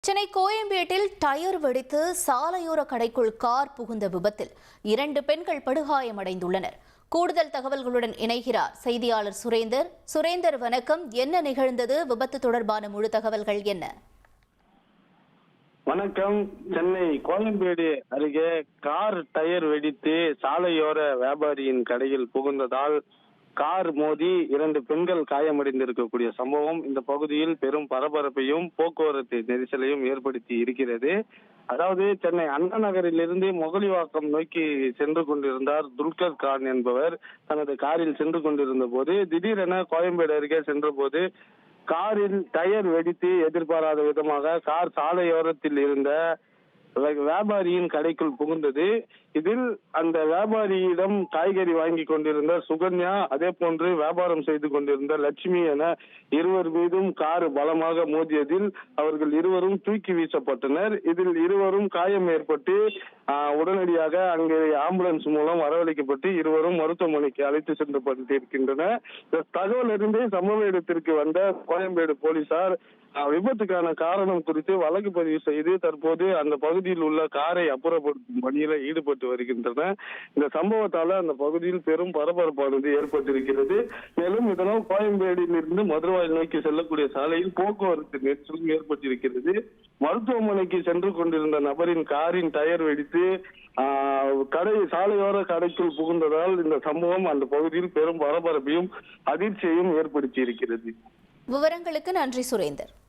சென்னை கோயம்பேட்டில் டயர் வெடித்து சாலையோர கடைக்குள் கார் புகுந்த விபத்தில் 2 பெண்கள் படுகாயமடைந்துள்ளனர். கூடுதல் தகவல்களுடன் இணைகிறார் செய்தியாளர் சுரேந்தர். சுரேந்தர், வணக்கம். என்ன நிகழ்ந்தது? விபத்து தொடர்பான முழு தகவல்கள் என்ன? வணக்கம். சென்னை கோயம்பேடு அருகே கார் டயர் வெடித்து சாலையோர வியாபாரியின் கடையில் புகுந்ததால் கார் மோதி 2 பெண்கள் காயமடைந்திருக்கக்கூடிய சம்பவம் இந்த பகுதியில் பெரும் பரபரப்பையும் போக்குவரத்து நெரிசலையும் ஏற்படுத்தி இருக்கிறது. அதாவது சென்னை அண்ணா நகரிலிருந்து முகலிவாக்கம் நோக்கி சென்று கொண்டிருந்தார் துல்கர் கான் என்பவர். தனது காரில் சென்று கொண்டிருந்த போது திடீரென கோயம்பேடு அருகே சென்ற போது காரில் டயர் வெடித்து எதிர்பாராத விதமாக கார் சாலையோரத்தில் இருந்த வியாபாரியின் கடைக்குள் புகுந்தது. இதில் அந்த வியாபாரியிடம் காய்கறி வாங்கி கொண்டிருந்த சுகன்யா, அதே போன்று வியாபாரம் செய்து கொண்டிருந்த லட்சுமி என இருவர் மீதும் கார் பலமாக மோதியதில் அவர்கள் இருவரும் தூக்கி வீசப்பட்டனர். இதில் இருவரும் காயம் ஏற்பட்டு உடனடியாக அங்கு ஆம்புலன்ஸ் மூலம் வரவழைக்கப்பட்டு இருவரும் மருத்துவமனைக்கு அழைத்து சென்றப்பட்டிருக்கின்றனர். இந்த தகவல் அறிந்து சம்பவ இடத்திற்கு வந்த கோயம்பேடு போலீசார் விபத்துக்கான காரணம் குறித்து வழக்கு பதிவு செய்து தற்போது அந்த பகுதியில் உள்ள காரை அப்புறப்படுத்தும் பணியில ஈடுபட்டு வருகின்றனர். இந்த சம்பவத்தால அந்த பகுதியில் பெரும் பரபரப்பானது ஏற்பட்டிருக்கிறது. மேலும் இதனால் கோயம்பேடில் இருந்து மதுரவாயில் நோக்கி செல்லக்கூடிய சாலையில் போக்குவரத்து நெரிசலும் ஏற்பட்டிருக்கிறது. மருத்துவமனைக்கு சென்று கொண்டிருந்த நபரின் காரின் டயர் வெடித்து சாலையோர கடைக்குள் புகுந்ததால் இந்த சம்பவம் அந்த பகுதியில் பெரும் பரபரப்பையும் அதிர்ச்சியையும் ஏற்படுத்தி இருக்கிறது. விவரங்களுக்கு நன்றி சுரேந்தர்.